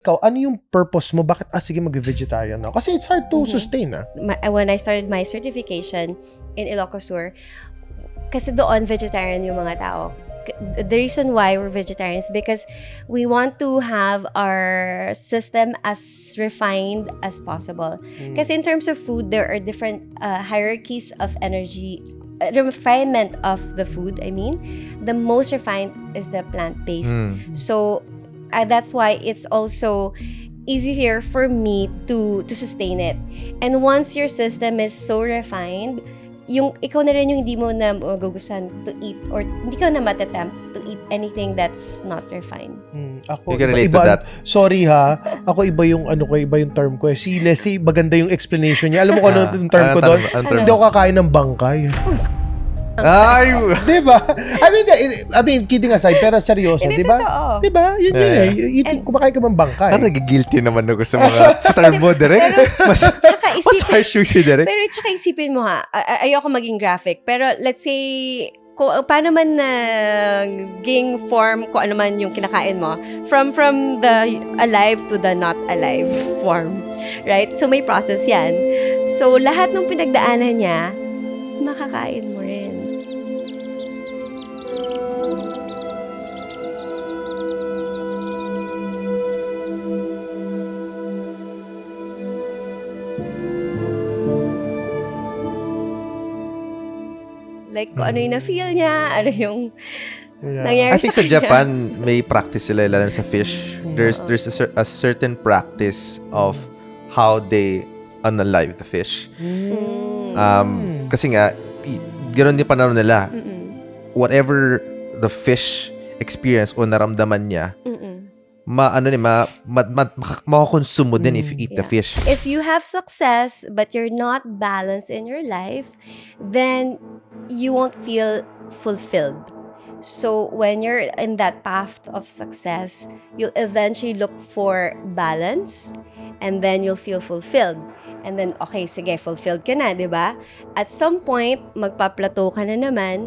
Ikaw, ano yung purpose mo? Bakit, sige, mag-vegetarian na? Kasi it's hard to sustain, When I started my certification in Ilocos Sur, kasi doon vegetarian yung mga tao. The reason why we're vegetarians because we want to have our system as refined as possible. Kasi in terms of food, there are different hierarchies of energy, refinement of the food. I mean, the most refined is the plant-based. So that's why it's also easier for me to sustain it. And once your system is so refined, yung ikaw na rin yung hindi mo na magugustuhan to eat or hindi ka na matatempt to eat anything that's not refined. Ako, You can relate to that. Sorry ha, ako iba yung iba yung term ko. Si Leslie, maganda yung explanation niya. Alam mo kung ano yung term ko doon? Hindi ako kakain ng bangkay. Ay! Diba? I mean, kidding aside, pero seryoso, Hindi diba? totoo. Diba? Yun eh. Kumakain ka ng bangkay. Parang nagigilty naman ako sa mga sa term mo, Direk. Mas harsh yung si Direk. Pero tsaka isipin mo ha, ayoko maging graphic, pero let's say, kung paano man naging form, kung ano man yung kinakain mo, from the alive to the not alive form. Right? So may process yan. So lahat ng pinagdaanan niya, makakain mo rin. Like, kung ano yung na-feel niya, ano yung nangyari I think sa kanya. Japan, may practice sila, lalo sa fish. There's a certain practice of how they unalive the fish. Kasi nga, ganoon din panahon nila. Whatever the fish experience o naramdaman niya, makakonsumo din if you eat the fish. If you have success, but you're not balanced in your life, then you won't feel fulfilled. So when you're in that path of success, you'll eventually look for balance, and then you'll feel fulfilled. And then, okay, sige, fulfilled ka na, di ba? At some point, magpa-plateau ka na naman.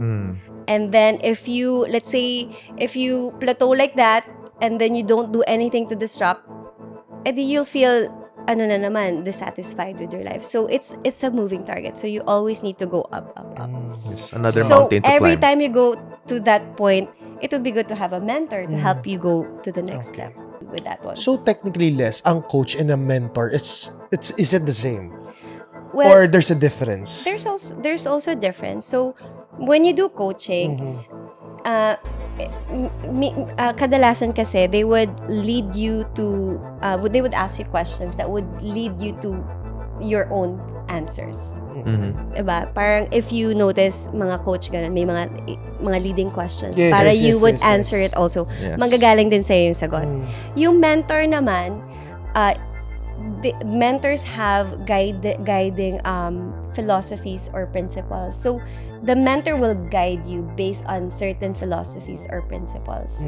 And then, let's say, if you plateau like that, and then you don't do anything to disrupt, edi you'll feel, dissatisfied with your life. So, it's a moving target. So, you always need to go up. It's another So, mountain to every climb. time you go to that point, it would be good to have a mentor to help you go to the next step with that one. So technically, Les, ang coach and a mentor, is it the same? Well, Or there's a difference? there's also a difference. So, when you do coaching, kadalasan kasi, they would lead you to, they would ask you questions that would lead you to your own answers. Diba? Parang if you notice, mga coach ganun, may mga leading questions. Yes, para yes, you yes, would yes, answer yes. it also. Yes. Manggagaling din sa'yo yung sagot. Yung mentor naman, the mentors have guiding philosophies or principles. So, the mentor will guide you based on certain philosophies or principles.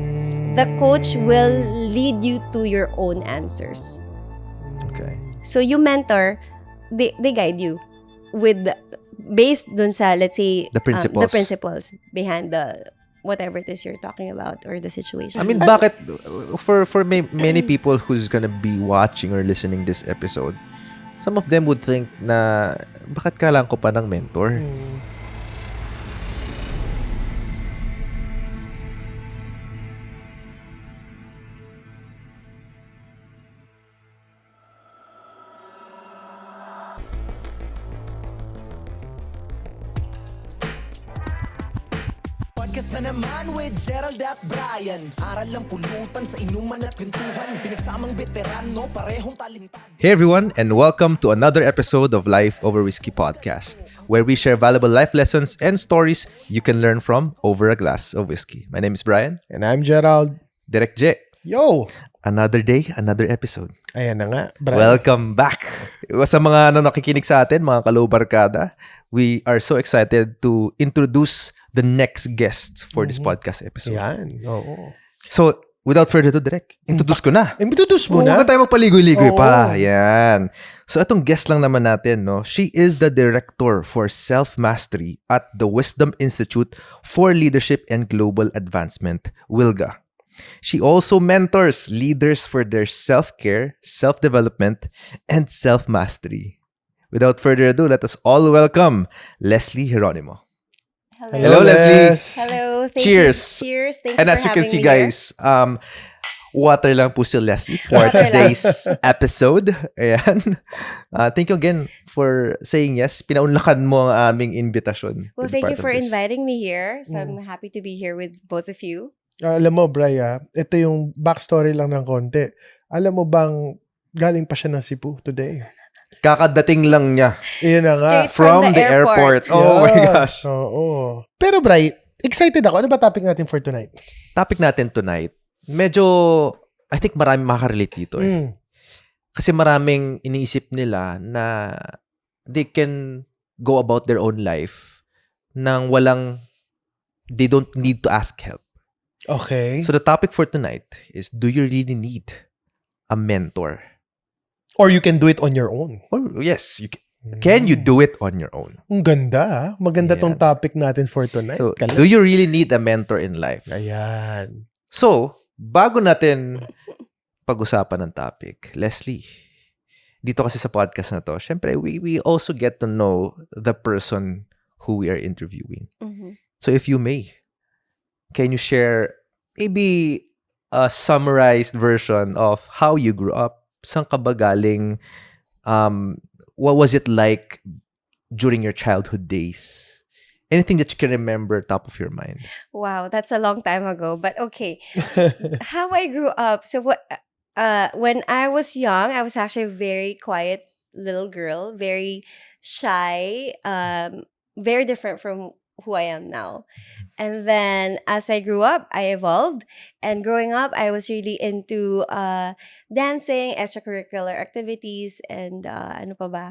The coach will lead you to your own answers. Okay. So, yung mentor, they guide you based dun sa, let's say, The principles. the principles behind the whatever it is you're talking about or the situation. I mean, bakit for many people who's gonna be watching or listening this episode, some of them would think na bakit kailangan ko pa ng mentor? Podcast na naman with Gerald at Brian. Aral lang pulutan sa inuman at kwentuhan. Pinagsamang veterano, parehong talentado. Hey everyone, and welcome to another episode of Life Over Whiskey Podcast, where we share valuable life lessons and stories you can learn from over a glass of whiskey. My name is Brian. And I'm Gerald. Direk J. Yo! Another day, another episode. Ayan na nga, Brian. Welcome back! Sa mga nakikinig sa atin, mga kalobarkada, we are so excited to introduce the next guest for this podcast episode. Ayan, oo. So, without further ado, Direk, introduce ko na. Introduce mo Huwag na? na tayo magpaligoy-ligoy Oo. pa. Yan. So, itong guest lang naman natin, no? She is the Director for Self-Mastery at the Wisdom Institute for Leadership and Global Advancement, WILGA. She also mentors leaders for their self-care, self-development, and self-mastery. Without further ado, let us all welcome Leslie Geronimo. Hello, Leslie. Hello. Thank Cheers. You. Cheers. Thank And you as for you can having see, me here. guys, water lang po si Leslie for Water lang. today's episode. Ayan. Thank you again for saying yes. Pinaunlakan mo ang aming invitation. Well, to be thank you part for of this. inviting me here. So I'm happy to be here with both of you. Alam mo, Bria, ito yung backstory lang ng konti. Alam mo bang galing pa siya ng Cebu today? Kakadating lang niya Iyon na nga. Straight from the airport. Oh my Yeah. gosh. Oo. Pero Bri, excited ako. Ano ba topic natin for tonight? Topic natin tonight, medyo, I think marami makarelate dito eh. Mm. Kasi maraming iniisip nila na they can go about their own life nang they don't need to ask help. Okay. So the topic for tonight is, do you really need a mentor? Or you can do it on your own. Or yes, can you do it on your own? Ang ganda, ah. Maganda Yeah. tong topic natin for tonight. So, Galing. do you really need a mentor in life? Ayan. So, bago natin pag-usapan ng topic, Leslie, dito kasi sa podcast na to, syempre, we also get to know the person who we are interviewing. Mhm. So, if you may, can you share maybe a summarized version of how you grew up? Saan ka ba galing? What was it like during your childhood days? Anything that you can remember top of your mind? Wow, that's a long time ago. But okay, how I grew up. So when I was young, I was actually a very quiet little girl, very shy, very different from who I am now. And then as I grew up, I evolved. And growing up, I was really into dancing, extracurricular activities, and ano pa ba?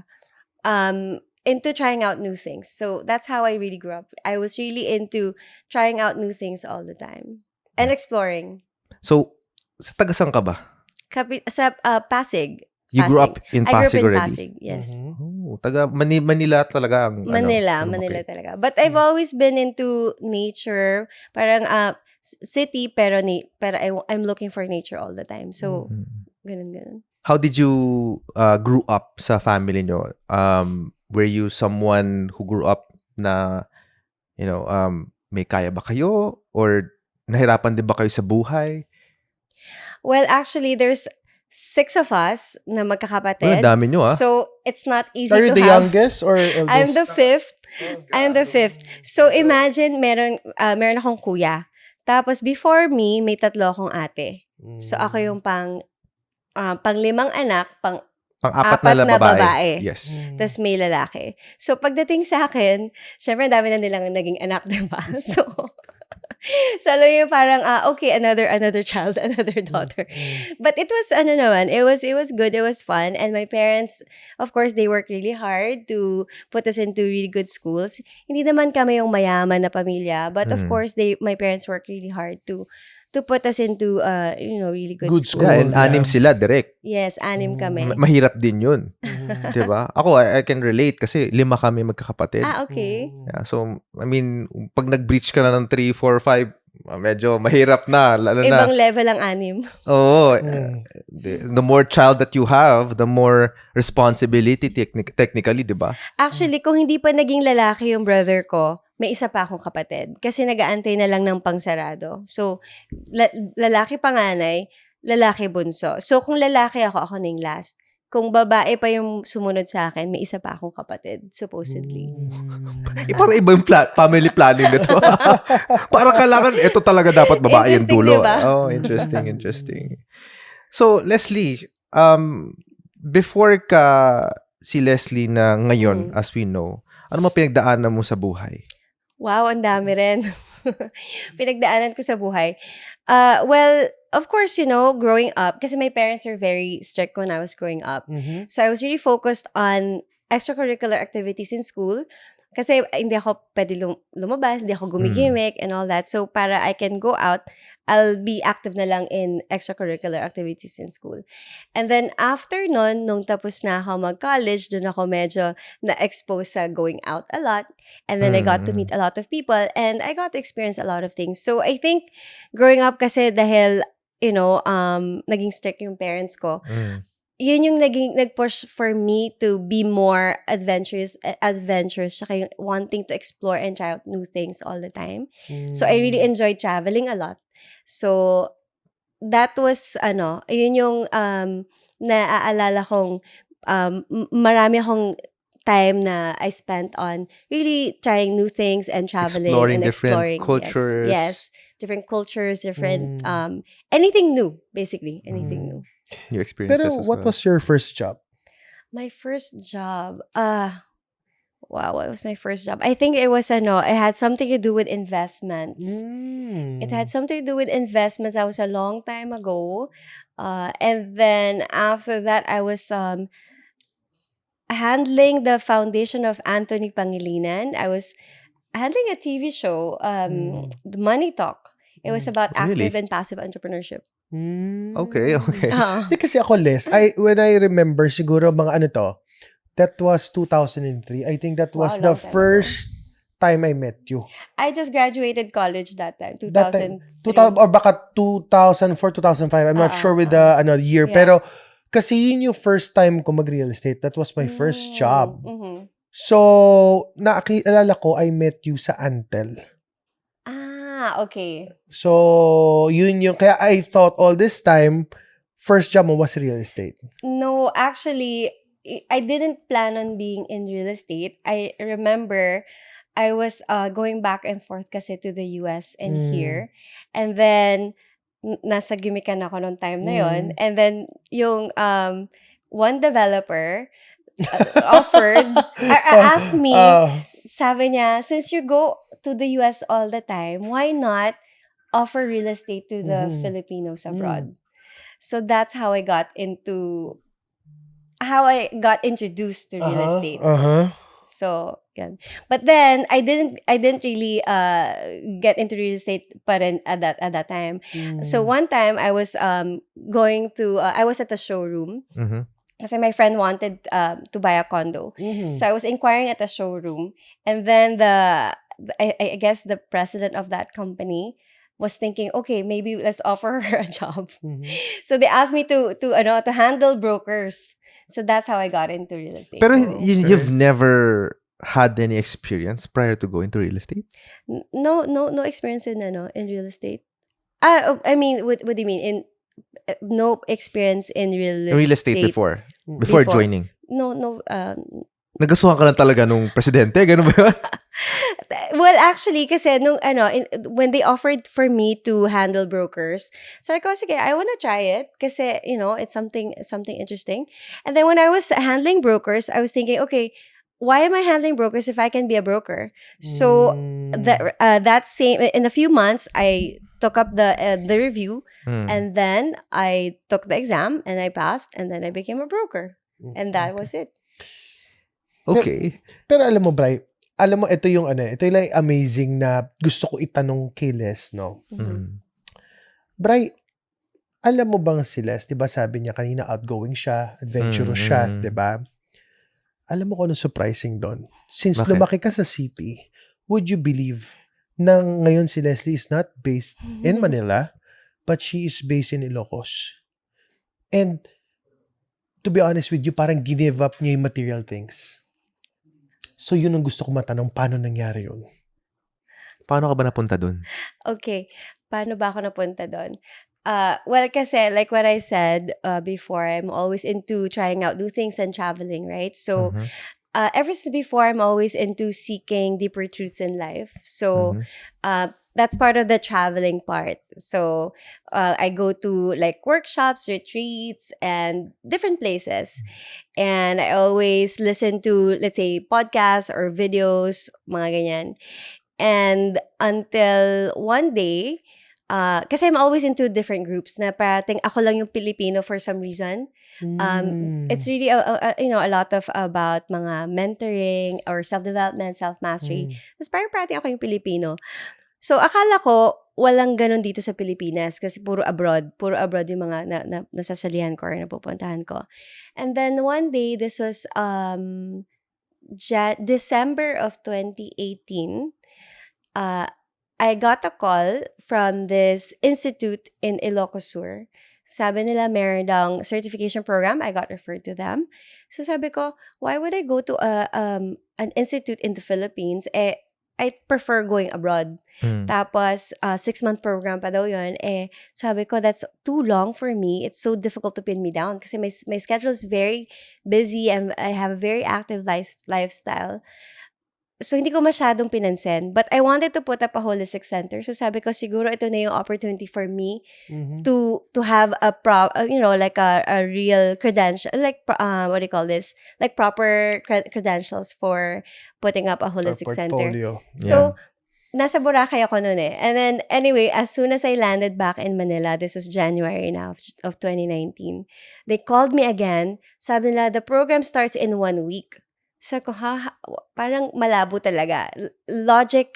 Into trying out new things. So that's how I really grew up. I was really into trying out new things all the time and exploring. So, sa taga-saan ka ba? Sa Pasig. You grew Pasig. up in I grew up Pasig in already? Pasig, yes. Mhm. Oh, taga Manila talaga ang Manila okay. talaga. But I've always been into nature, parang city pero I'm looking for nature all the time. So ganun. How did you grew up sa family nyo? Were you someone who grew up na may kaya ba kayo or nahirapan din ba kayo sa buhay? Well, actually there's 6 of us na magkakapatid. Well, dami nyo So it's not easy Are you to the have. youngest or eldest? I'm the fifth. So imagine meron akong kuya. Tapos before me, may 3 akong ate. So ako yung pang-5 anak, Pang-4 na babae. babae. Yes. Tapos may lalaki. So pagdating sa akin, syempre dami na nilang naging anak, diba? So alam mo yung parang, okay, another child, another daughter. But it was, it was good, it was fun. And my parents, of course, they worked really hard to put us into really good schools. Hindi naman kami yung mayaman na pamilya. But of course, my parents worked really hard to put us into, really good schools. Yeah, and 6 sila direct. Yes, 6 kami. Mahirap din yun. Diba? Ako, I can relate kasi 5 kami magkakapatid. Okay. Yeah, so, I mean, pag nag-breach ka na ng 3, 4, 5, medyo mahirap na. Lalo Ibang na. level ang 6. Oo. The more child that you have, the more responsibility technically, di ba? Actually, kung hindi pa naging lalaki yung brother ko, may isa pa akong kapatid. Kasi nag-aantay na lang ng pangsarado. So, lalaki panganay, lalaki bunso. So, kung lalaki ako na yung last. Kung babae pa yung sumunod sa akin, may isa pa akong kapatid, supposedly. Parang iba yung family planning nito. Parang kailangan, ito talaga dapat babae yung Interesting, dulo. diba? Oh, interesting. So, Leslie, before ka si Leslie na ngayon, as we know, ano mo pinagdaanan mo sa buhay? Wow, ang dami rin. Pinagdaanan ko sa buhay. Well, of course, growing up, kasi my parents are very strict when I was growing up. So I was really focused on extracurricular activities in school. kasi hindi ako pwede lumabas, hindi ako gumigimik and all that. So, para I can go out, I'll be active na lang in extracurricular activities in school. And then, after nun, nung tapos na ako mag-college, dun ako medyo na-expose sa going out a lot. And then, I got to meet a lot of people and I got to experience a lot of things. So, I think, growing up kasi dahil, naging strict yung parents ko, yun yung nag-push for me to be more adventurous, tsaka yung wanting to explore and try out new things all the time. So, I really enjoyed traveling a lot. So, that was, yun yung naaalala kong marami akong time na I spent on really trying new things and traveling and exploring. Different cultures. Yes. Different cultures, different, anything new, basically. Anything new. New experiences Pero as what well. was your first job? My first job, wow, what was my first job? I think it was, it had something to do with investments. It had something to do with investments. That was a long time ago. And then after that, I was handling the foundation of Anthony Pangilinan. I was handling a TV show, The Money Talk. It was about active and passive entrepreneurship. Okay. Hindi kasi ako, Les, when I remember, siguro mga that was 2003. I think that was the Wow, long time first time I met you. I just graduated college that time, That time, 2003. or baka 2004, 2005. I'm not sure with the year. Yeah. Pero, kasi yun yung first time ko mag-real estate. That was my first job. Mm-hmm. So, naakilala ko, I met you sa Antel. Okay. So, yun yung, kaya I thought all this time, first job mo was real estate. No, actually, I didn't plan on being in real estate. I remember I was going back and forth kasi to the US and here. And then, nasa gimikan ako nung time na yon. And then, yung one developer offered, or asked me, sabi niya, since you go to the US all the time, why not offer real estate to the Filipinos abroad? So that's how I got introduced to real estate. So, yan. But then I didn't really get into real estate pa rin at that time. So one time I was going to I was at a showroom. Kasi my friend wanted to buy a condo. So I was inquiring at the showroom, and then I guess the president of that company was thinking, okay, maybe let's offer her a job. So they asked me to handle brokers. So that's how I got into real estate. Pero you've never had any experience prior to going to real estate? No experience in real estate. I mean, what do you mean? No experience in real estate before joining. No. Nagasuhan ka lang talaga nung presidente, ganun ba yun? Well, actually, kasi when they offered for me to handle brokers, sabi ko, sige, I wanna try it kasi, it's something interesting. And then when I was handling brokers, I was thinking, okay, why am I handling brokers if I can be a broker? So that same in a few months, I took up the review, and then I took the exam and I passed, and then I became a broker, and that was it. Okay. Pero alam mo, Bri, ito yung like amazing na gusto ko itanong kay Les, no? Bri, alam mo bang si Les, 'di ba sabi niya kanina outgoing siya, adventurous siya, 'di ba? Alam mo kung anong surprising doon? Since lumaki ka sa city, would you believe na ngayon si Leslie is not based in Manila, but she is based in Ilocos? And to be honest with you, parang give up niya yung material things. So yun ang gusto ko matanong, paano nangyari yun? Paano ka ba napunta dun? Okay, paano ba ako napunta doon? Well, kasi like what I said before, I'm always into trying out new things and traveling, right? So, ever since before, I'm always into seeking deeper truths in life. So, that's part of the traveling part. So, I go to like workshops, retreats, and different places. And I always listen to, let's say, podcasts or videos, mga ganyan. And until one day, Kasi I'm always into different groups na parating ako lang yung Pilipino for some reason. It's really a lot of about mga mentoring or self-development, self-mastery. Tapos parang parating ako yung Pilipino. So akala ko walang ganun dito sa Pilipinas kasi puro abroad yung mga nasasalihan ko or napupuntahan ko. And then one day, this was December of 2018, I got a call from this institute in Ilocos Sur. Sabi nila meron daw certification program. I got referred to them. So sabi ko, why would I go to an institute in the Philippines? I prefer going abroad. Tapos, 6-month program pa daw yun. Sabi ko, that's too long for me. It's so difficult to pin me down kasi my schedule is very busy and I have a very active lifestyle. So, hindi ko masyadong pinansin. But I wanted to put up a holistic center. So, sabi ko, siguro ito na yung opportunity for me to have a like a real credential, like, what do you call this? Like proper credentials for putting up a holistic center. Portfolio. So, nasa Boracay ako noon eh. And then, anyway, as soon as I landed back in Manila, this was January now of 2019, they called me again. Sabi nila, the program starts in 1 week. So, parang malabo talaga. Logic,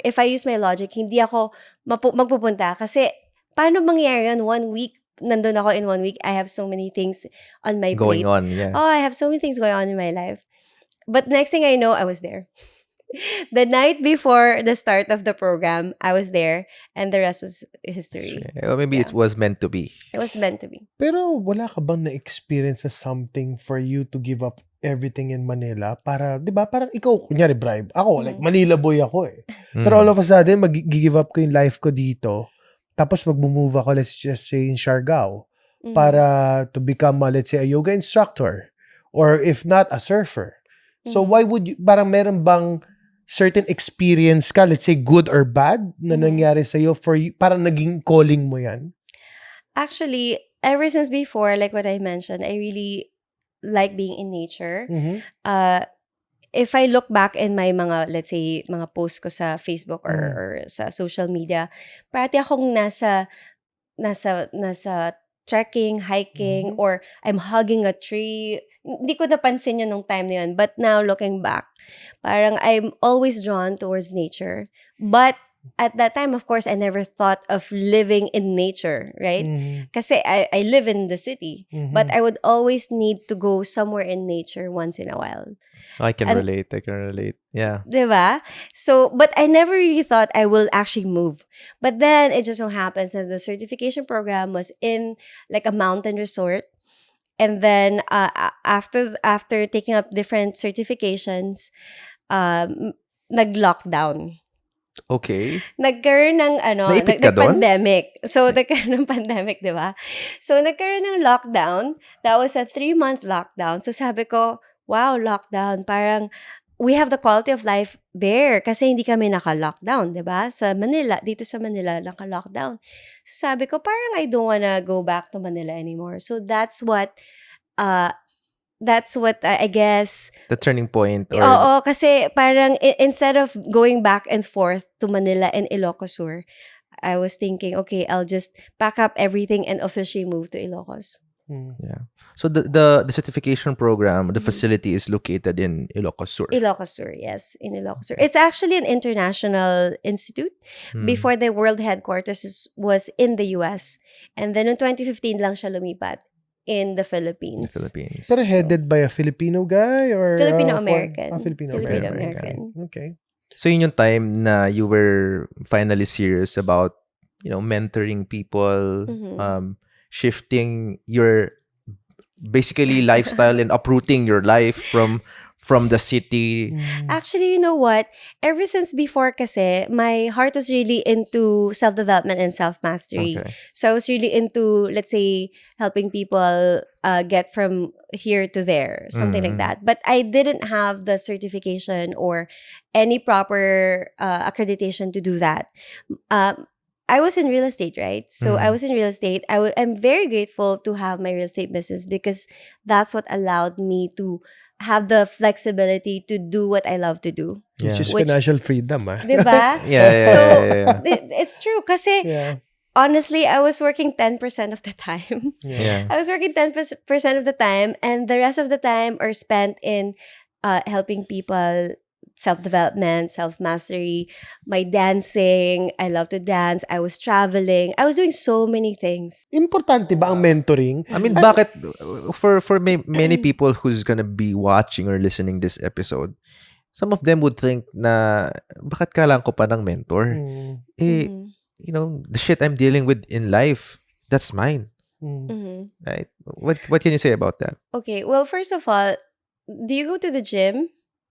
if I use my logic, hindi ako magpupunta. Kasi, paano mangyari yun? 1 week, nandun ako in 1 week. I have so many things on my plate. Going on, yeah. Oh, I have so many things going on in my life. But next thing I know, I was there. The night before the start of the program, I was there. And the rest was history. Well, maybe it was meant to be. It was meant to be. Pero wala ka bang na-experience na something for you to give up everything in Manila para, di ba, parang ikaw, kunyari, bribe. Ako, like, Manila boy ako eh. Pero all of a sudden, mag-give up ko yung life ko dito. Tapos mag-move ako, let's just say, in Siargao. Para to become, let's say, a yoga instructor. Or if not, a surfer. So why would you, parang meron bang certain experience ka, let's say, good or bad, na nangyari sa'yo for you, parang naging calling mo yan? Actually, ever since before, like what I mentioned, I really like being in nature. If I look back in my mga, let's say, mga posts ko sa Facebook or sa social media, parati akong nasa trekking, hiking, or I'm hugging a tree. Hindi ko napansin yun nung time na yun. But now, looking back, parang I'm always drawn towards nature. But at that time, of course, I never thought of living in nature, right? Kasi I live in the city. But I would always need to go somewhere in nature once in a while. I can relate. Yeah. Diba? So, but I never really thought I will actually move. But then, it just so happens that the certification program was in like a mountain resort. And then, after taking up different certifications, nag-lockdown. Okay. Nagkaroon ng Naipit ka doon? pandemic. So, nagkaroon ng pandemic, di ba? So, nagkaroon ng lockdown. That was a 3-month lockdown. So, sabi ko, wow, lockdown. Parang, we have the quality of life there kasi hindi kami naka-lockdown, di ba? Dito sa Manila, naka-lockdown. So, sabi ko, parang I don't wanna go back to Manila anymore. So, that's what I guess. The turning point. Or, Oo, kasi parang instead of going back and forth to Manila and Ilocos Sur, I was thinking, okay, I'll just pack up everything and officially move to Ilocos. Yeah. So the certification program, the facility is located in Ilocos Sur. Ilocos Sur, yes, in Ilocos Sur. It's actually an international institute. Before, the world headquarters was in the US. And then in 2015 lang siya lumipat in the Philippines. Pero headed by a Filipino guy or Filipino-American. Filipino-American. Okay. So yun yung time na you were finally serious about, mentoring people, shifting your basically lifestyle and uprooting your life from the city. Actually, you know what? Ever since before kasi, my heart was really into self-development and self-mastery. Okay. So I was really into, let's say, helping people get from here to there, something like that. But I didn't have the certification or any proper accreditation to do that. I was in real estate, right? So I was in real estate. I'm very grateful to have my real estate business because that's what allowed me to have the flexibility to do what I love to do. Yeah. Which is financial freedom, ah. Diba? Yeah. So, it's true kasi honestly, I was working 10% of the time. Yeah. I was working 10% of the time, and the rest of the time are spent in helping people, self-development, self-mastery, my dancing. I love to dance. I was traveling. I was doing so many things. Importante ba ang mentoring? I mean, bakit for many people who's gonna be watching or listening this episode, some of them would think na bakit kailangan ko pa ng mentor? Mm, Mhm. You know, the shit I'm dealing with in life, that's mine, mm. Mhm. right? What can you say about that? Okay, well, first of all, do you go to the gym?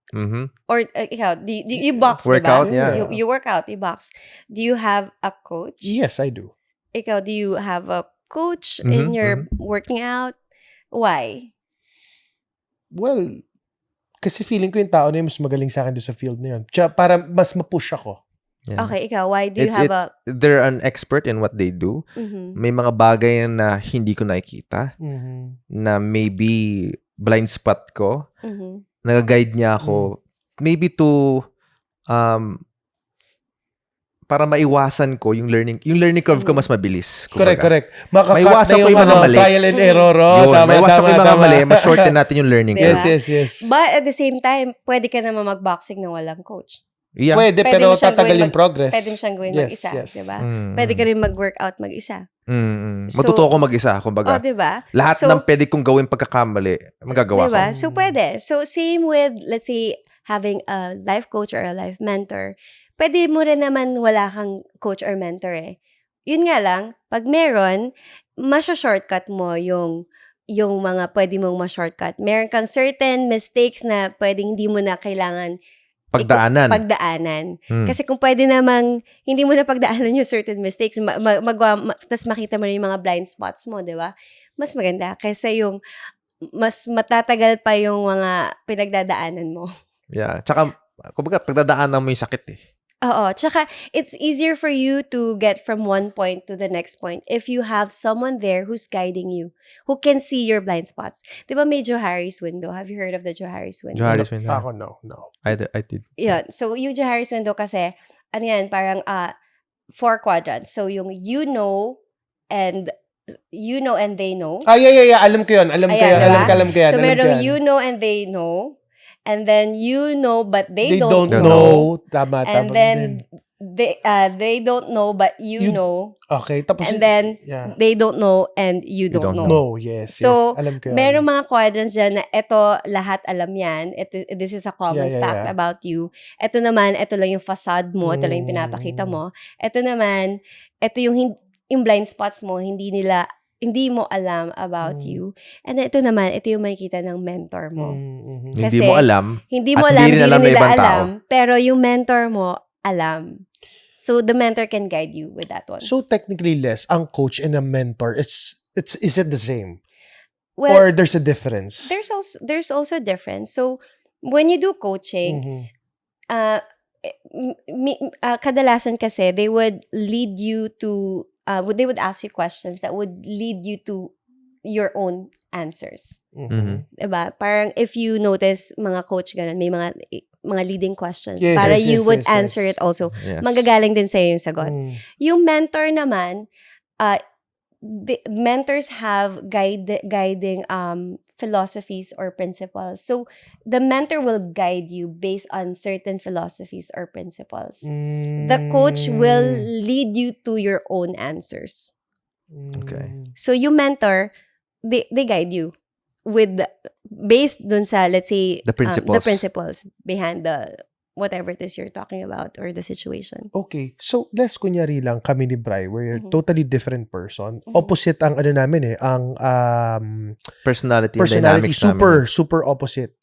Mm-hmm. Or ikaw, you box, Workout, diba? yeah. You work out, you box. Do you have a coach? Yes, I do. Ikaw, do you have a coach Mhm, in your working out? Why? Well, kasi feeling ko yung tao na yun mas magaling sa akin doon sa field na yun. Tsaka para mas ma-push ako. Yeah. Okay, ikaw, why do you have a... They're an expert in what they do. Mhm. May mga bagay na hindi ko nakikita, Mhm. na maybe blind spot ko, Mhm. nag-guide niya ako, maybe to, para maiwasan ko yung learning curve ko mas mabilis. Correct, kumbaga. correct. Makakat Maiwasan na ko yung mga mali. trial and error. Oh, Yun, tama, maiwasan ko tama, yung mga tama. mali, ma-shorten natin yung learning Diba? curve. Yes. But at the same time, pwede ka naman mag-boxing na walang coach. Yeah. Pwede, Pwede pero mo siyang tatagal gawin yung progress. Pwede mo siyang gawin mag-isa, diba? Pwede ka rin mag-workout mag-isa. Mm. So- Matuto ko mag-isa, kumbaga. Diba? Lahat So, ng pwede kong gawin pagkakamali, magagawa diba? ko. So, pwede. So, same with, let's say, having a life coach or a life mentor. Pwede mo rin naman wala kang coach or mentor eh. Yun nga lang, pag meron, masya-shortcut mo yung mga pwede mong ma-shortcut. Meron kang certain mistakes na pwedeng hindi mo na kailangan pagdaanan. Hmm. Kasi kung pwede namang hindi mo na pagdaanan yung certain mistakes, tas makita mo rin yung mga blind spots mo, di ba? Mas maganda kaysa yung mas matatagal pa yung mga pinagdadaanan mo. Yeah. Tsaka, kumbaga, pagdadaanan mo yung sakit eh. Oo. Tsaka, it's easier for you to get from one point to the next point if you have someone there who's guiding you, who can see your blind spots. Di ba may Joe Harris window? Have you heard of the Joe Harris window? Joe Harris window. Ako, no. I did. Yun. So, yung Joe Harris window kasi, ano yan, parang 4 quadrants. So, yung you know and they know. Yeah. Alam ko yun. Alam ko Ayan, yan. diba? Alam ko yan. So, alam ko merong yan. you know and they know. And then, you know but they, They don't don't know. know. Tama. And then, they don't know but you know. Okay. Tapos, And then, yeah. they don't know and you don't know. No, yes. So, Alam ko yan. Merong mga quadrants dyan na ito, lahat alam yan. This is a common Yeah. fact about you. Ito naman, ito lang yung facade mo. Ito lang yung pinapakita mo. Ito naman, ito yung blind spots mo. Hindi mo alam about you. And then, ito naman, ito yung makikita ng mentor mo. Mhm. Hindi Kasi, mo alam. Hindi mo At alam, hindi rin hindi alam ng nila ibang tao. alam. Pero yung mentor mo, alam. So, the mentor can guide you with that one. So, technically, Les, ang coach and a mentor, is it the same? Well, Or there's a difference? there's also a difference. So, when you do coaching, Mhm. kadalasan kasi, they would lead you to, they would ask you questions that would lead you to your own answers. Mhm. Diba? Parang if you notice, mga coach ganun, may mga leading questions. Yes, para yes, you yes, would yes, answer yes. it also. Yes. Manggagaling din sa'yo yung sagot. Mm. Yung mentor naman, the mentors have guiding philosophies or principles. So, the mentor will guide you based on certain philosophies or principles. The coach will lead you to your own answers. Okay. So, yung mentor, they guide you based dun sa, let's say, The principles. the principles behind the whatever it is you're talking about or the situation. Okay. So, Les, kunyari lang, kami ni Bri, we're Mhm. totally different person. Mhm. Opposite ang ano namin ang Personality and personality, dynamics namin. super opposite.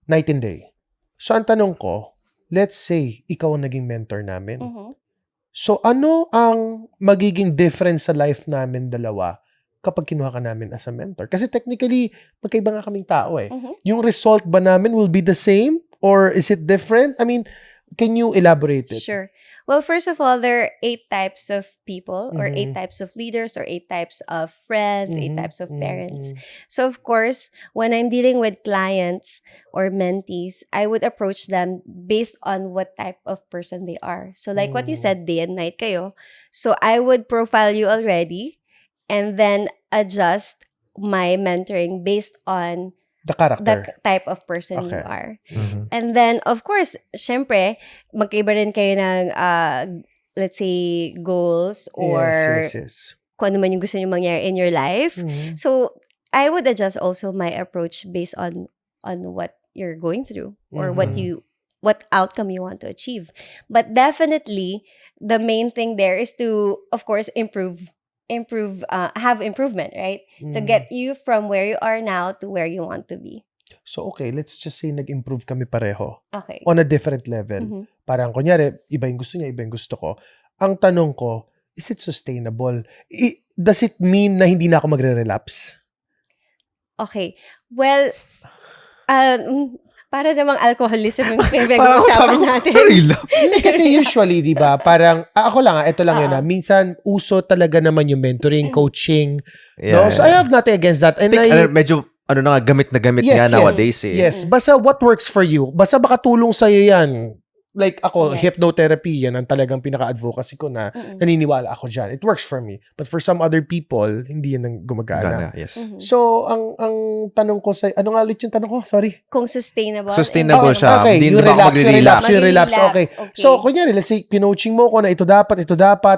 Night and day. So, ang tanong ko, let's say, ikaw ang naging mentor namin. Mhm. So, ano ang magiging difference sa life namin dalawa kapag kinuha ka namin as a mentor? Kasi technically, magkaiba nga kaming tao eh. Mhm. Yung result ba namin will be the same? Or is it different? I mean, can you elaborate it? Sure. Well, first of all, there are 8 types of people, or Mhm. 8 types of leaders, or 8 types of friends, 8 types of Mhm. parents. So, of course, when I'm dealing with clients or mentees, I would approach them based on what type of person they are. So, like what you Mm. said, day and night kayo. So, I would profile you already and then adjust my mentoring based on The the character. type of person you Okay. are. Mhm. And then, of course, syempre, magkaiba rin kayo ng, let's say, goals Yes, or yes, yes. kung ano man yung gusto nyo mangyari in your life. Mhm. So, I would adjust also my approach based on what you're going through or Mhm. what outcome you want to achieve. But definitely, the main thing there is to, of course, have improvement, right? To Mm. get you from where you are now to where you want to be. So, okay, let's just say nag-improve kami pareho Okay. on a different level. Mhm. Parang, kunyari, iba yung gusto niya, iba yung gusto ko. Ang tanong ko, is it sustainable? Does it mean na hindi na ako magre-relapse? Okay. Well, para namang alcoholism yung Parang sabi pinag-uusapan ko, natin. relapse. Hindi kasi usually, di ba, parang, ako lang, ito lang yun Oo. na, minsan, uso talaga naman yung mentoring, coaching, Yeah, no? So, I have nothing against that. And medyo, nga, gamit na gamit nga nowadays eh. Yes, basta what works for you. Basta baka tulong sa'yo yan. Like ako, Yes. hypnotherapy, yan ang talagang pinaka-advocacy ko na naniniwala ako dyan. It works for me. But for some other people, hindi yan ang gumagana. Gana, yes. Mhm. So, ang tanong ko sa ano nga ulit yung tanong ko? Sorry. Kung sustainable. Sustainable and- siya. Okay, Hindi yung na ako relapse, magre-relapse. yung relapse. Okay. Okay. So, kunyari, let's say, kinoaching mo ko na ito dapat,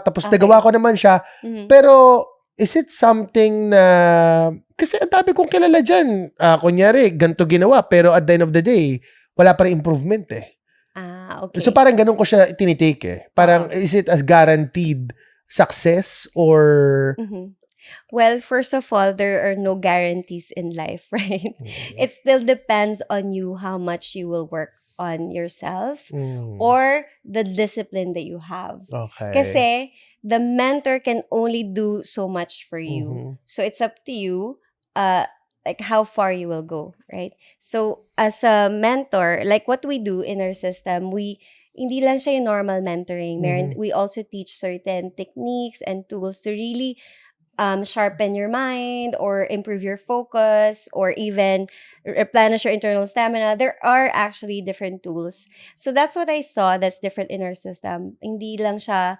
tapos Okay. nagawa ko naman siya. Mhm. Pero, is it something na, kasi ang dami kong kilala dyan. Kunyari, ganito ginawa, pero at the end of the day, wala pa rin improvement eh. Okay. So parang ganun ko siya tinitake eh. Parang, is it as guaranteed success or... Mhm. Well, first of all, there are no guarantees in life, right? It still depends on you how much you will work on yourself Mm, or the discipline that you have. okay. Kasi the mentor can only do so much for you. Mhm. So it's up to you like how far you will go, right? So as a mentor, like what we do in our system, hindi lang siya yung normal mentoring. We also teach certain techniques and tools to really sharpen your mind or improve your focus or even replenish your internal stamina. There are actually different tools. So that's what I saw that's different in our system. Hindi lang siya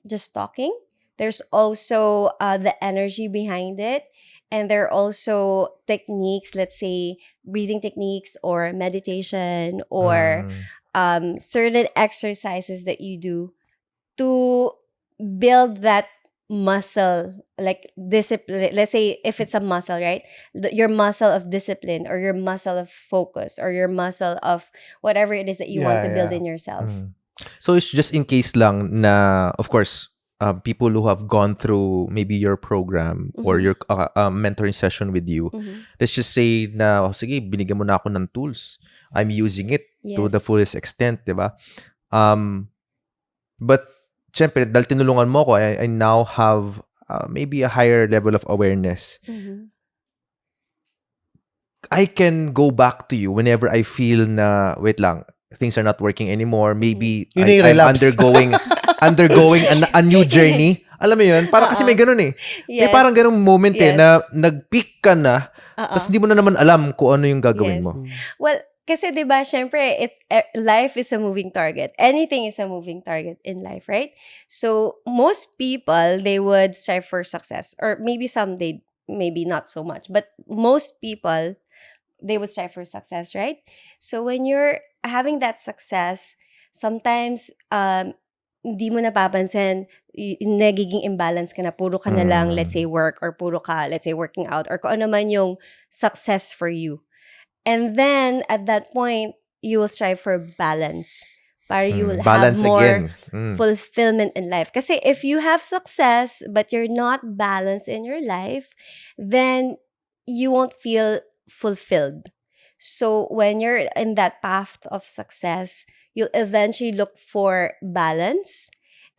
just talking. There's also the energy behind it. And there are also techniques, let's say breathing techniques or meditation or certain exercises that you do to build that muscle, like discipline. Let's say if it's a muscle, right? Your muscle of discipline or your muscle of focus or your muscle of whatever it is that you want to build in yourself. So it's just in case lang na, of course, people who have gone through maybe your program or your mentoring session with you, let's just say na, sige, binigyan mo na ako ng tools. I'm using it to the fullest extent, di ba? But, syempre, dahil tinulungan mo ko, I now have maybe a higher level of awareness. I can go back to you whenever I feel na, wait lang, things are not working anymore. Maybe Yun yung I'm relapse. undergoing a new journey. Alam mo yun? Parang kasi may ganun eh. May Yes. parang ganung moment eh Yes. na nag-peak ka na tapos hindi mo na naman alam kung ano yung gagawin Yes. mo. Well, kasi 'di ba, syempre life is a moving target. Anything is a moving target in life, right? So most people, they would strive for success, or maybe some they maybe not so much, but most people, they would strive for success, right? So when you're having that success, sometimes hindi mo napapansin, nagiging imbalance ka na, puro ka na lang, let's say, work, or puro ka, let's say, working out, or kung ano man yung success for you. And then, at that point, you will strive for balance. Para you will Balance have more again. fulfillment in life. Kasi if you have success, but you're not balanced in your life, then you won't feel fulfilled. So, when you're in that path of success, you'll eventually look for balance,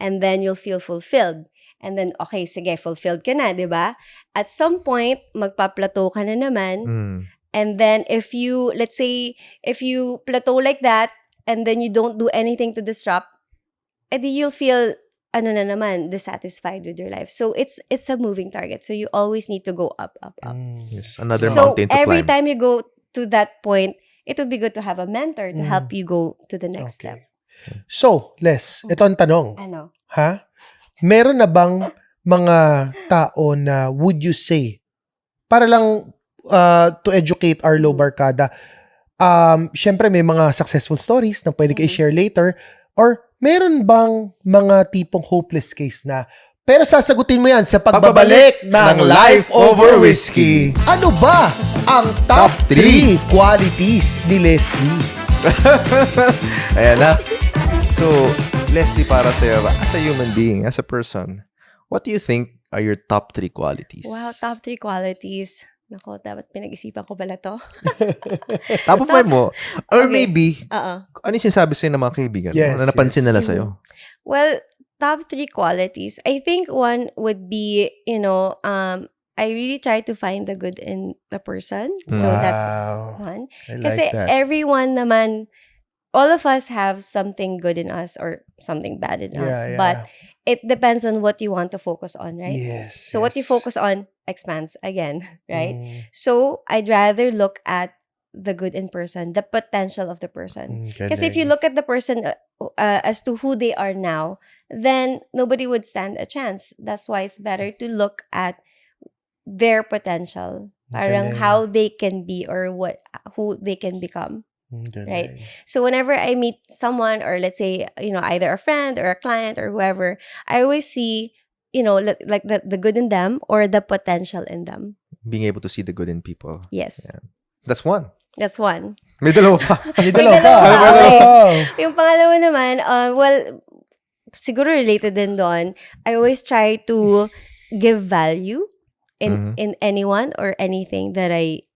and then you'll feel fulfilled. And then, okay, sige, fulfilled ka na, di ba? At some point, magpa-plateau ka na naman. And then, let's say, if you plateau like that, and then you don't do anything to disrupt, edi you'll feel ano na naman, dissatisfied with your life. So it's a moving target. So you always need to go up, up, up. Yes, another So mountain to every climb. time you go to that point, it would be good to have a mentor to help you go to the next step. Okay. So, Les, ito ang tanong. Ano? Ha? Meron na bang mga tao na would you say, para lang to educate our low barkada, syempre may mga successful stories na pwede kayo share later, or meron bang mga tipong hopeless case na, pero sasagutin mo yan sa pagbabalik ng Life Over Whiskey. Ano ba ang top 3 qualities ni Leslie? Ayan na. So, Leslie, para sa'yo, as a human being, as a person, what do you think are your top 3 qualities? Wow, top 3 qualities. Nako, dapat pinag-isipan ko pala to. Top of mind mo. Or Okay. maybe, Oo. ano yung sinasabi sa'yo ng mga kaibigan mo? Yes, Na napansin nila sa'yo? Well, top 3 qualities. I think one would be, I really try to find the good in the person. So that's Wow. one. I Kasi like that. everyone naman, all of us have something good in us or something bad in us. Yeah, But it depends on what you want to focus on, right? Yes. So what you focus on expands again, right? Mm, So I'd rather look at the good in person, the potential of the person. Because if you galing. look at the person as to who they are now, then nobody would stand a chance. That's why it's better to look at their potential, parang Galing. how they can be or who they can become. Galing. right? So whenever I meet someone, or let's say, either a friend or a client or whoever, I always see, like the good in them or the potential in them. Being able to see the good in people. Yes. Yeah. That's one. That's one. May dalawa pa. May May dalawa pa. dalawa pa, okay. Oh. Yung pangalawa naman, well, siguro related din doon, I always try to give value in anyone or anything that I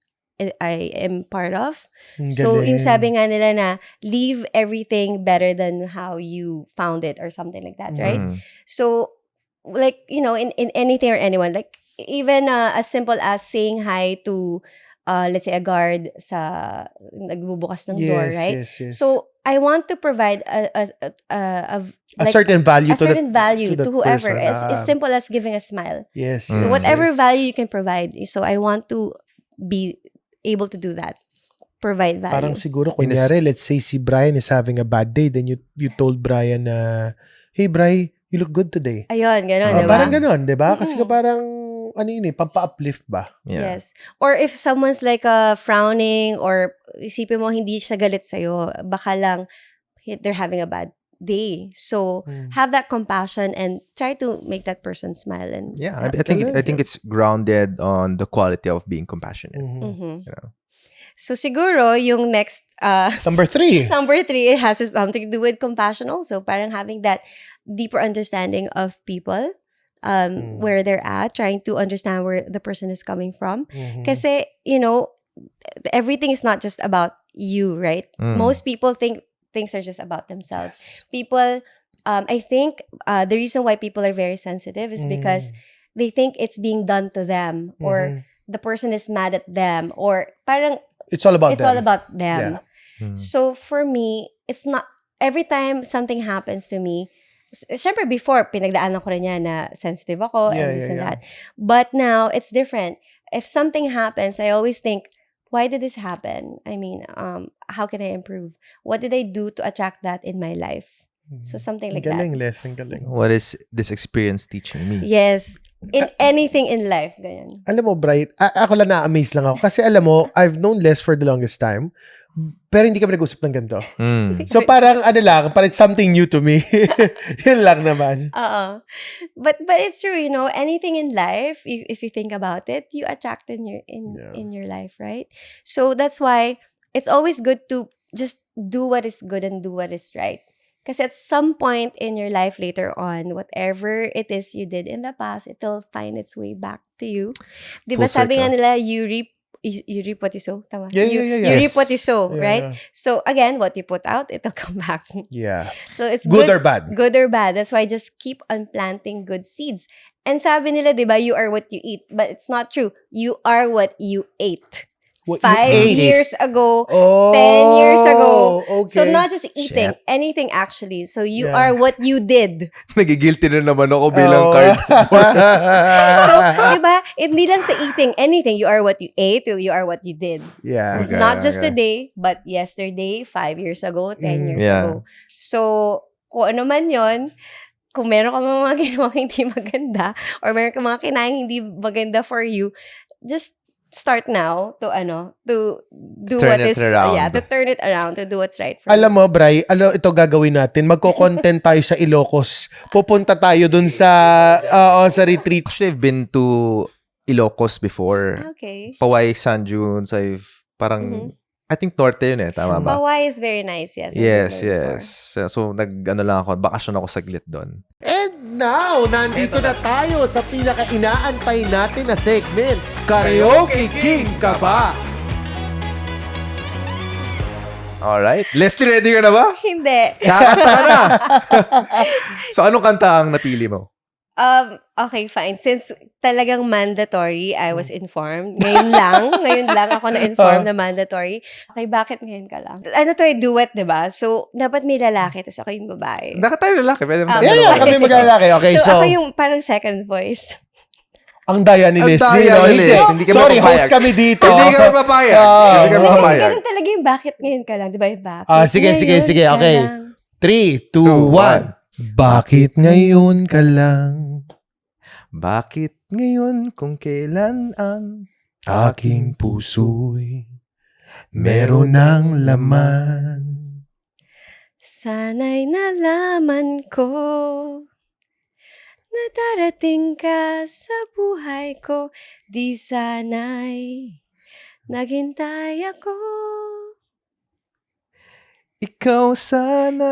am part of. So, yung sabi nga nila na, leave everything better than how you found it or something like that, right? Mhm. So, like, in anything or anyone, like, even as simple as saying hi to, let's say, a guard sa nagbubukas ng door, right? Yes. So, I want to provide a certain value a certain value that to whoever, person. as simple as giving a smile. Yes. So, whatever value you can provide. So, I want to be able to do that. Provide value. Parang siguro, kunyari, let's say si Brian is having a bad day, then you told Brian na, hey, Brian, you look good today. Ayun, gano'n, diba? Parang ganon, di ba? Kasi parang, pampa-uplift ba? Yeah. Yes. Or if someone's like frowning, or isipin mo hindi siya galit sa'yo, baka lang they're having a bad day. So, have that compassion and try to make that person smile. And Yeah, I think it's grounded on the quality of being compassionate. Mhm. You know? So, siguro, yung next, Number 3. number 3, it has something to do with compassion also. Parang having that deeper understanding of people, where they're at, trying to understand where the person is coming from. Kasi, everything is not just about you, right? Most people think things are just about themselves. People, I think the reason why people are very sensitive is because they think it's being done to them, or the person is mad at them, or parang It's all about it's them. all about them. Mm. So for me, it's not, every time something happens to me, syempre before, pinagdaanan ko rin yan na sensitive ako and this and that. But now, it's different. If something happens, I always think, why did this happen? I mean, how can I improve? What did I do to attract that in my life? So something like galing, that. lesson, galing. What is this experience teaching me? Yes. In anything in life. Ganyan. Alam mo, Bright, ako lang na-amaze lang ako. Kasi alam mo, I've known Les for the longest time, pero hindi kami nag-usap ng ganito. So parang parang something new to me. Yun lang naman. But it's true, anything in life, if you think about it, you attract in your life, right? So that's why it's always good to just do what is good and do what is right. Because at some point in your life later on, whatever it is you did in the past, it'll find its way back to you. Diba Full sabi nga circle. nila, you reap what you sow. Tama? Yeah. You reap what you sow, Yeah, right? yeah. So again, what you put out, it'll come back. Yeah. So it's Good or bad? Good or bad. That's why just keep on planting good seeds. And sabi nila, diba, you are what you eat. But it's not true. You are what you ate. What, 5 you ate? years ago, Oh, 10 years ago. Okay. So not just eating, Shit. anything actually. So you Yeah. are what you did. Nagigilty na naman ako bilang Oh. card. So, diba? Hindi lang sa eating, anything. You are what you ate, you are what you did. Yeah. Okay. Not just today, but yesterday, 5 years ago, 10 years Yeah. ago. So, kung ano man yon, kung meron ka mga ginawang hindi maganda, or meron ka mga kinain hindi maganda for you, just start now to do Turn what it is around. to turn it around, to do what's right for Alam you. mo, Bri, ito gagawin natin. Magko-content tayo sa Ilocos. Pupunta tayo dun sa sa retreat. Actually, I've been to Ilocos before. Okay. Paway, San Juan, parang, I think Norte yun tama ba? Bawai is very nice, yes. Yes, I've been there yes. So, lang ako, bakasyon ako saglit doon. And now, nandito na tayo sa pinaka-inaantay natin na segment. Karaoke King ka ba? Alright. Leslie, ready ka na ba? before. Hindi. Kakanta ka na! So, anong kanta ang napili mo? Okay, fine. Since talagang mandatory, I was informed. Ngayon lang ako na-inform na mandatory. Okay, bakit ngayon ka lang? Ano to, duet, diba? So, dapat may lalaki, tapos ako yung babae. Naka tayo lalaki. Pwede mo tayo Yeah, dalawa. kami maglalaki. Okay, So, so, ako yung parang second voice. ang daya ni Ang Leslie, daya no? ni Leslie. Hindi kami Sorry, papayag. host kami dito. Hindi kami papayag. Hindi kami Kasi papayag. ganun talaga yung bakit ngayon ka lang, diba? Yung bakit Sige. ngayon ka Okay. lang. 3, 2, 1. Bakit ngayon ka lang Bakit ngayon kung kailan ang aking puso'y meron ng laman? Sana'y nalaman ko na darating ka sa buhay ko. Di sana'y naghintay ako. ikaw sana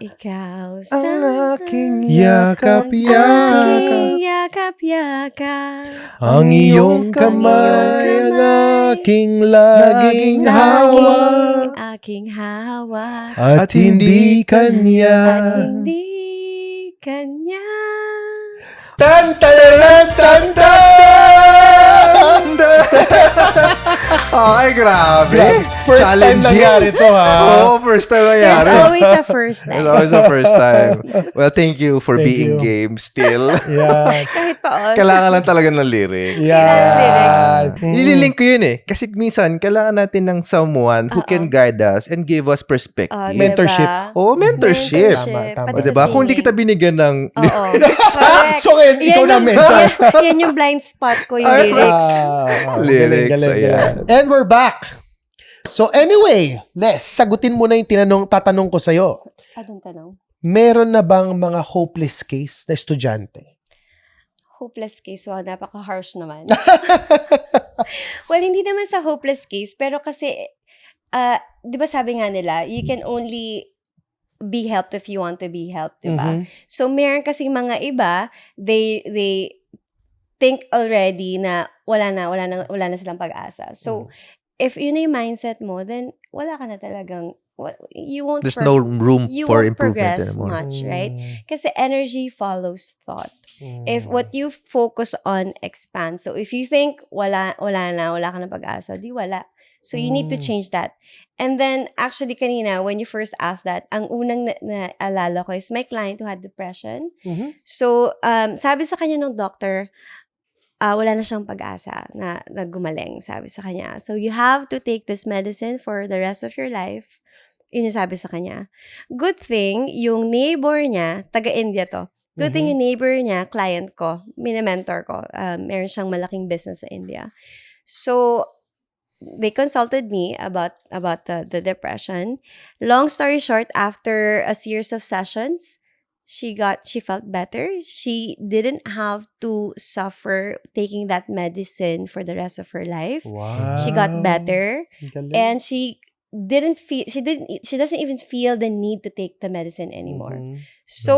Ikaw ang sana aking Yakap, aking yakap-yakap. Ang iyong kamay, ang aking laging hawak, Aking hawak. at hindi At kanya. hindi kanya. Tan tan tan tan. Ay, grabe. First time Challenging. nangyari to, ha? Oo, first time There's nangyari. always a first It's time. always the first time. Well, thank you for Thank being you. game still. Yeah. Kahit pa also. Kailangan lang talaga ng lyrics. Yeah. Ililink ko yun Kasi minsan, kailangan natin ng someone who can guide us and give us perspective. Mentorship. Oo, mentorship. Tama. Pati O, diba? sa Kung hindi singing. kita binigyan ng Oo. Correct. So ngayon, ikaw na mentor. Yan yung blind spot ko, yung Ay, lyrics. Lyrics, ayan. And we're back. So anyway, Les, sagutin mo na yung tatanong ko sa'yo. Anong tanong? Meron na bang mga hopeless case na estudyante? Hopeless case. Wow, napaka-harsh naman. Well, hindi naman sa hopeless case, pero kasi, di ba sabi nga nila, you can only be helped if you want to be helped, di ba? Mhm. So, meron kasing mga iba, they think already na wala na silang pag-asa. So, if yun na yung mindset mo, then wala ka na talagang, you won't There's no room you for won't improvement progress anymore. much, right? Kasi energy follows thought. If Mm. what you focus on expands. So if you think wala ka na pag-asa, di wala. So you need to change that. And then actually kanina when you first asked that, ang unang naalala ko is my client who had depression. Mhm. So sabi sa kanya ng doctor, wala na siyang pag-asa na gumaling, sabi sa kanya. So you have to take this medicine for the rest of your life. Yun yung sabi sa kanya. Good thing, yung neighbor niya, taga-India to. Good thing yung neighbor niya, client ko, mini-mentor ko. Meron siyang malaking business sa India. So, they consulted me about the depression. Long story short, after a series of sessions, she felt better. She didn't have to suffer taking that medicine for the rest of her life. Wow. She got better. Galing. And she doesn't even feel the need to take the medicine anymore. Mhm. So,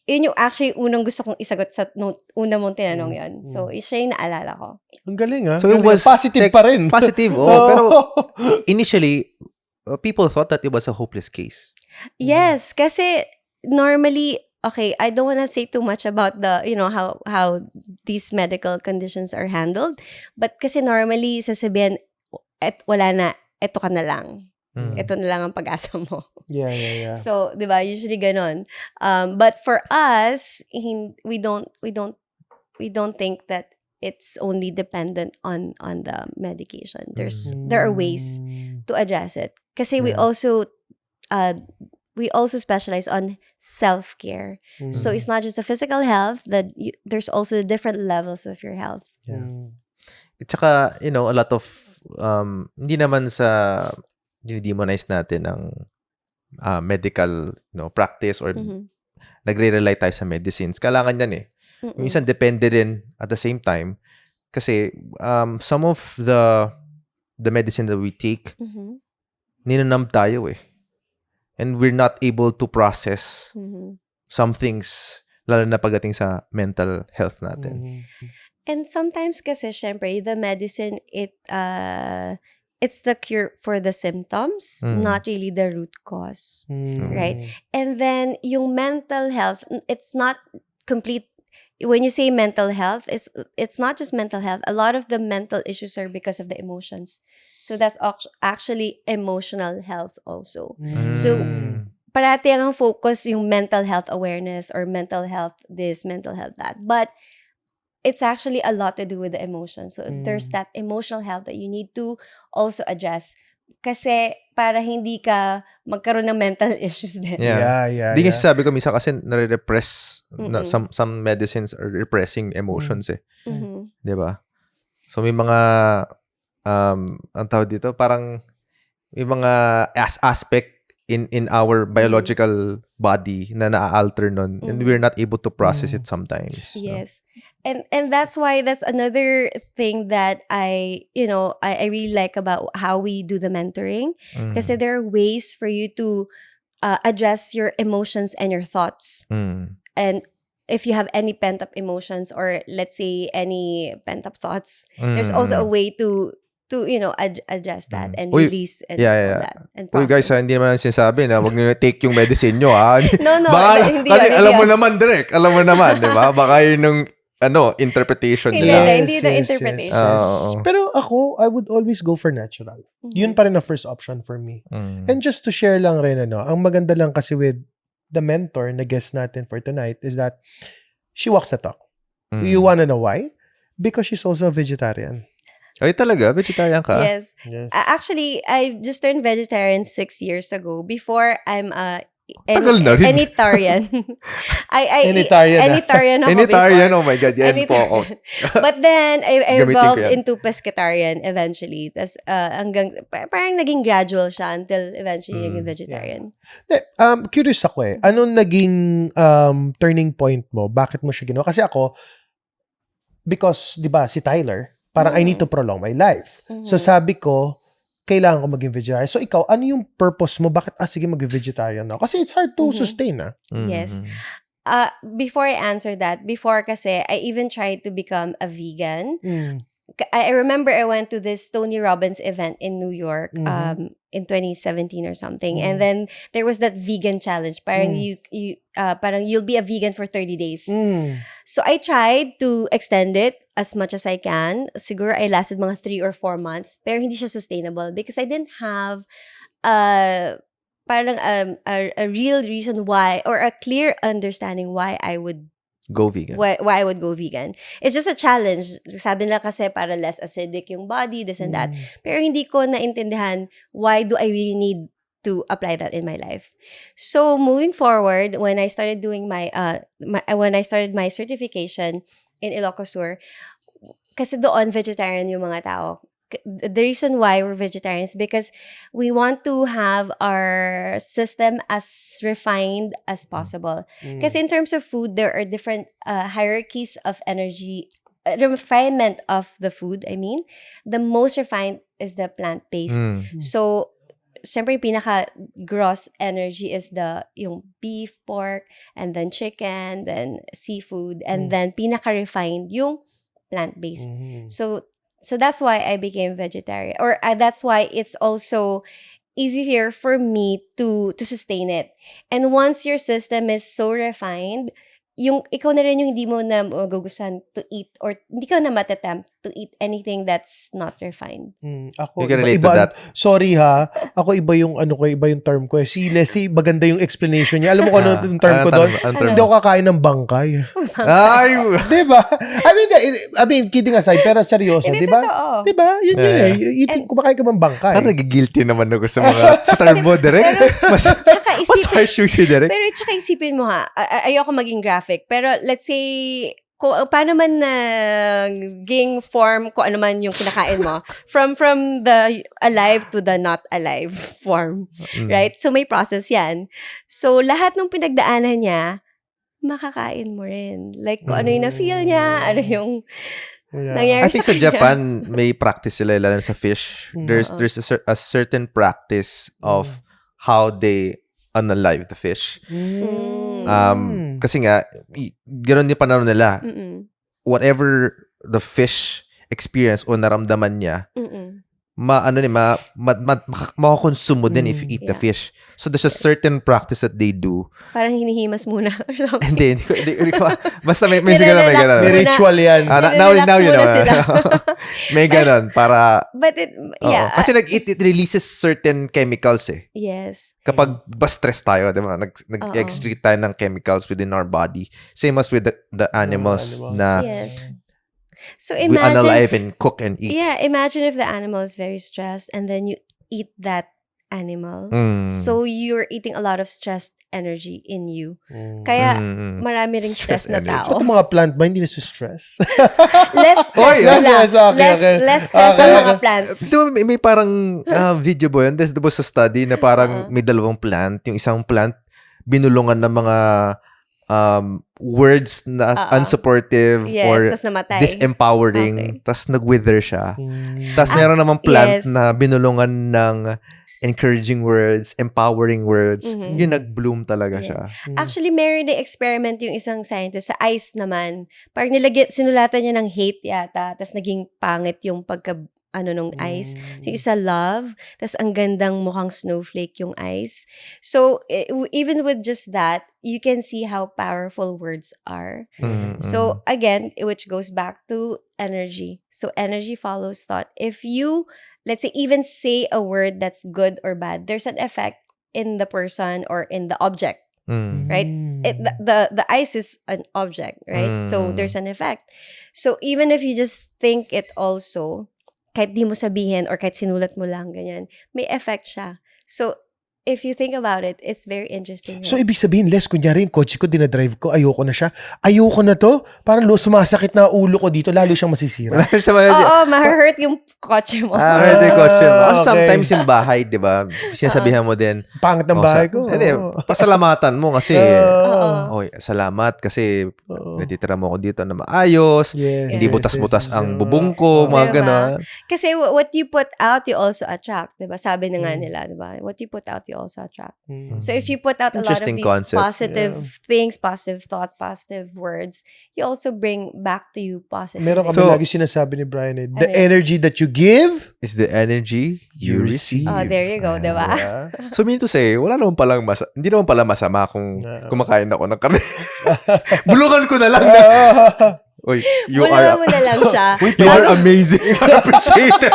yun yung actually unang gusto kong isagot sa una mong tinanong yun. So, siya yung naalala ko. Ang galing, ha? So it Galing. was positive pa rin. Positive, pero initially, people thought that it was a hopeless case. Yes, kasi normally, okay, I don't want to say too much about the, how these medical conditions are handled. But kasi normally, sasabihin, wala na, eto ka na lang. Mm. Ito na lang ang pag-asa mo. Yeah. So, 'di ba? Usually ganon. But for us, we don't think that it's only dependent on the medication. There are ways to address it. Kasi Yeah. we also specialize on self-care. So it's not just the physical health, that there's also different levels of your health. Mm. At saka, a lot of, hindi naman sa dinidemonize natin ang medical practice or nagre-rely tayo sa medicines. Kailangan yan eh. Minsan depende din at the same time kasi some of the medicine that we take, ninanam tayo eh. And we're not able to process some things, lalo na pagdating sa mental health natin. And sometimes kasi, syempre, the medicine, it's the cure for the symptoms, not really the root cause. Right? And then, yung mental health, it's not complete. When you say mental health, it's not just mental health. A lot of the mental issues are because of the emotions. So that's actually emotional health also. So, parati ang focus yung mental health awareness or mental health this, mental health that. But it's actually a lot to do with the emotions. So there's that emotional health that you need to also address. Kasi para hindi ka magkaroon ng mental issues din. Yeah. Di kasi sabi ko, minsan kasi nare-repress, some medicines are repressing emotions eh. Di ba? So may mga, ang tawag dito, parang may mga aspect in our biological body na na-alter nun and we're not able to process it sometimes. Yes. And that's why that's another thing that I really like about how we do the mentoring. Kasi there are ways for you to address your emotions and your thoughts. And if you have any pent-up emotions or let's say any pent-up thoughts, there's also a way to address that and release and all that. And Uy guys, hindi naman ang sinasabi na huwag niyo take yung medicine nyo ha. No, Baka, hindi kasi yun, alam hindi mo yun. naman direct, alam mo naman, di ba? Baka yun yung interpretation Hindi, nila. hindi the interpretation. Oo. Pero ako, I would always go for natural. Yun pa rin ang first option for me. And just to share lang rin, ang maganda lang kasi with the mentor na guest natin for tonight is that she walks the talk. You wanna know why? Because she's also a vegetarian. Ay talaga? Vegetarian ka? Yes. Actually, I just turned vegetarian 6 years ago. Before, I'm Tagal na rin. Anitarian. Anitarian na. Anitarian ako Anitarian, before. oh my God, yan po. Oh. But then, I Gamitin ko evolved yan. into pescatarian eventually. Tapos, parang naging gradual siya until eventually naging vegetarian. Curious ako eh. Anong naging turning point mo? Bakit mo siya ginawa? Kasi ako, because, di ba, si Tyler, parang I need to prolong my life. So sabi ko, kailangan ko maging vegetarian. So ikaw, ano yung purpose mo? Bakit, sige, maging vegetarian na? Kasi it's hard to sustain, Yes. Before I answer that, kasi I even tried to become a vegan. I remember I went to this Tony Robbins event in New York in 2017 or something. And then there was that vegan challenge. Parang parang you'll be a vegan for 30 days. So I tried to extend it as much as I can. Siguro I lasted mga 3 or 4 months. Pero hindi siya sustainable because I didn't have parang a real reason why or a clear understanding why I would go vegan. Why I would go vegan. It's just a challenge. Sabi nila kasi para less acidic yung body, this and that. Pero hindi ko naintindihan why do I really need to apply that in my life. So moving forward, when I started doing my certification in Ilocos Sur, kasi doon vegetarian yung mga tao. The reason why we're vegetarians because we want to have our system as refined as possible. Kasi in terms of food, there are different hierarchies of energy, refinement of the food, I mean. The most refined is the plant-based. So, syempre, pinaka-gross energy is yung beef, pork, and then chicken, then seafood, and then pinaka-refined yung plant-based. So that's why I became vegetarian. Or that's why it's also easier for me to sustain it. And once your system is so refined, yung ikaw na rin yung hindi mo na magugustuhan to eat or hindi ka na matatempt to eat anything that's not refined. Ako, You can relate to that. Sorry ha, ako iba yung iba yung term ko. Si Leslie, maganda yung explanation niya. Alam mo kung ano yung term ko doon? Ang term Hindi ako kakain ng bangkay. Ay! Diba? I mean, kidding aside, pero seryoso, Hindi, diba? totoo. Diba? Yun Yeah. kumakain ka ng bangkay. Parang nagigilty naman ako sa mga sa term mo, direct. Mas harsh yung si direct. Pero tsaka isipin mo ha, ayoko maging graphic, pero let's say, kung paano man naging form, kung ano man yung kinakain mo, from the alive to the not alive form, right? So may process yan. So lahat ng pinagdaanan niya, makakain mo rin. Like, kung ano yung na-feel niya, ano yung nangyari I think sa sa kanya. Japan, may practice sila, lalo sa fish. There's a certain practice of how they unalive the fish. Kasi nga, gano'n yung panahon nila. Whatever the fish experience o naramdaman niya, makakonsume mo din if you eat the Yeah. fish. So there's a certain practice that they do. Parang hinihimas muna or something. Hindi ko. Basta may siguro may Nire-relax gano'n. May ritual yan. Now you Nire-relax know. muna sila. May gano'n para But yeah. kasi it releases certain chemicals eh. Yes. Kapag ba stress tayo, di ba? Nag-excrete tayo ng chemicals within our body. Same as with the animals animals. na Yes. So we imagine, unalive and cook and eat. yeah, imagine if the animal is very stressed and then you eat that animal. Mm. So you're eating a lot of stressed energy in you. Kaya marami ring stress na energy. tao. Itong mga plant ba, hindi na stress? Less stress yes, sila. yes, okay, okay. Less stress Okay, ng okay. mga plants. Di ba, may parang video ba yun? There's sa study na parang may dalawang plant. Yung isang plant, binulungan ng mga words na unsupportive Yes, or tas namatay. disempowering. Okay. Tas nag-wither siya. Tas meron namang plant yes. na binulungan ng encouraging words, empowering words. Yun, nag-bloom talaga siya. Actually, meron din experiment yung isang scientist sa ice naman. Parang sinulatan niya ng hate yata, tas naging pangit yung nung ice. So, yung isa love, tas ang gandang mukhang snowflake yung ice. So, even with just that, you can see how powerful words are. So, again, which goes back to energy. So, energy follows thought. If you, let's say, even say a word that's good or bad, there's an effect in the person or in the object, right? The ice is an object, right? So, there's an effect. So, even if you just think it also, kahit di mo sabihin or kahit sinulat mo lang, ganyan, may effect siya. So, if you think about it, it's very interesting. So, ibig sabihin, Les, kunyari yung kotse ko, dinadrive ko, ayoko na siya. Ayoko na to. Parang sumasakit na ulo ko dito, lalo siyang masisira. Oo, ma-hurt yung kotse mo. Pwede kotse mo. Or Okay. sometimes yung bahay, di ba? Sinasabihan mo din. Pangit ng bahay ko. Hindi, pasalamatan mo kasi, Oo. oy, salamat kasi natitira mo ako dito na maayos. Yes, Hindi yes, butas-butas yes, ang yes. bubong ko, mga Diba? ganon. Kasi what you put out, you also attract. Diba? Sabi na nga nila, diba? What you put out, you also attract. So if you put out a lot of Interesting these concept. positive things, positive thoughts, positive words, you also bring back to you positive. Meron kami So- lagi sinasabi ni Brian the Ano yun? energy that you give, Is the energy you receive. Oh, there you go, diba? So, mean to say, wala naman palang hindi naman pala masama kung kumakain ako ng karne. Bulungan ko na lang. Oy, you Bulungan are mo na lang siya. you are amazing. Appreciated.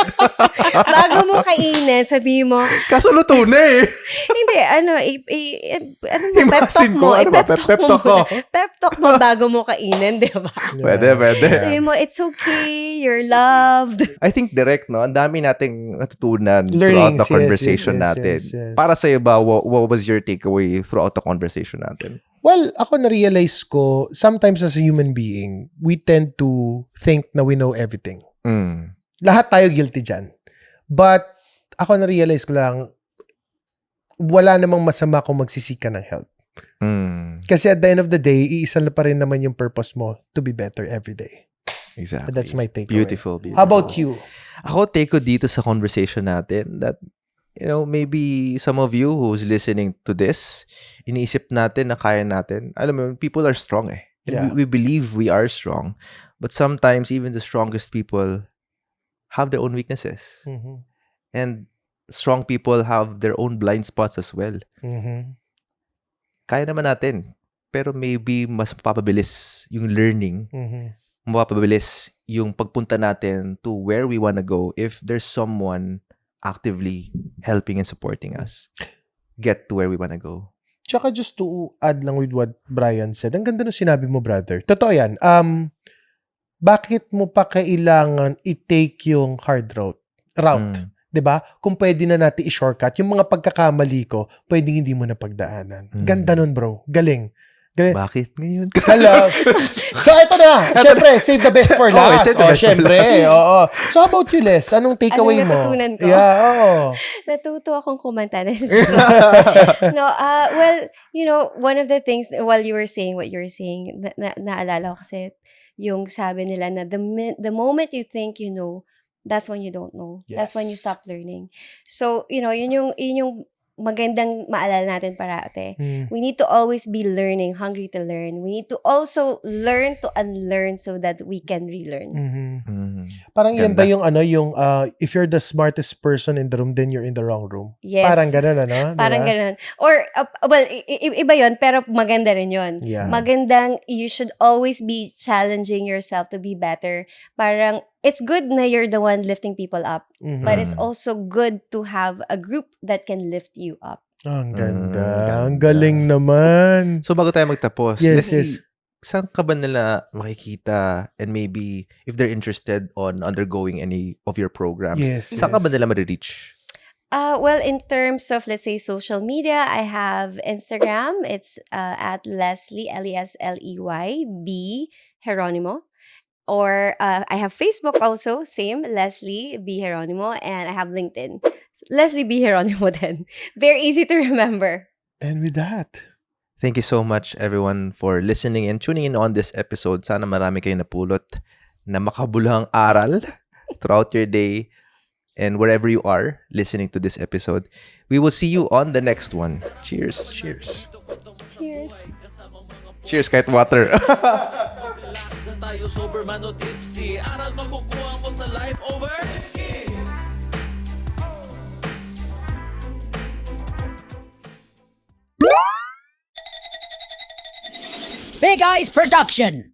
Bago mo kainin, sabihin mo, Kaso luto na eh. hindi, ano mo, pep talk Imagine mo. ko, ano ba, I-pep pep talk talk mo. ko. Pep talk mo bago mo kainin, di ba? Pwede. Sabihin mo, it's okay, you're loved. I think direct, no? Ang dami nating natutunan Learnings, throughout the conversation yes, natin. yes. Para sa'yo ba, what was your takeaway throughout the conversation natin? Well, ako na-realize ko, sometimes as a human being, we tend to think na we know everything. Lahat tayo guilty dyan. But, ako na-realize ko lang, wala namang masama kung magsisika ng help. Kasi at the end of the day, iisa na pa rin naman yung purpose mo to be better every day. Exactly. That's my takeaway. Beautiful. How about you? Ako, take ko dito sa conversation natin that, maybe some of you who's listening to this, iniisip natin na kaya natin. Alam mo, people are strong eh. And Yeah. we believe we are strong. But sometimes, even the strongest people have their own weaknesses. And strong people have their own blind spots as well. Kaya naman natin. pero maybe mas mapapabilis yung learning, mapapabilis yung pagpunta natin to where we wanna go if there's someone actively helping and supporting us get to where we wanna go. Tsaka just to add lang with what Brian said, ang ganda ng sinabi mo, brother. Totoo yan. Bakit mo pa kailangan i-take yung hard route? 'Di ba? Kung pwede na natin i-shortcut, yung mga pagkakamali ko, pwedeng hindi mo na pagdaanan. Ganda nun, bro. Galing. Bakit ngayon? Hello. So, ito na. Siyempre, save the best for last. Save the best for Siyempre. last. Oo. So, how about you, Les? Anong takeaway mo? natutunan ko? Yeah, oo. Natuto akong kumanta. No, well, one of the things while you were saying what you were saying, naalala ko kasi yung sabi nila na the moment you think you know, that's when you don't know. That's when you Yes. stop learning. So, yun yung magandang maalala natin parate. We need to always be learning, hungry to learn. We need to also learn to unlearn so that we can relearn. Parang yan Ganda. ba yung if you're the smartest person in the room, then you're in the wrong room? Yes. Parang ganun, ano? Parang Diba? ganun. Or, well, iba yon pero maganda rin yon. Yeah. Magandang, you should always be challenging yourself to be better. Parang, it's good na you're the one lifting people up. But it's also good to have a group that can lift you up. Ang ganda. Ganda. Ang galing naman. So bago tayo magtapos, Yes, Leslie, yes. saan ka ba nila makikita and maybe if they're interested on undergoing any of your programs, Yes, saan ka ba yes. nila ma-reach? Well, in terms of, let's say, social media, I have Instagram. It's at Leslie, Lesley, B, Geronimo. Or I have Facebook also, same, Leslie B. Geronimo. And I have LinkedIn. Leslie B. Geronimo then. Very easy to remember. And with that, Thank you so much everyone for listening and tuning in on this episode. Sana marami kayong napulot na makabuluhang aral throughout your day and wherever you are listening to this episode. We will see you on the next one. Cheers. cheers. Cheers. Cheers kahit water. Saan tayo sober man o tipsy? Aral makukuha mo sa life over Big Eyes Production.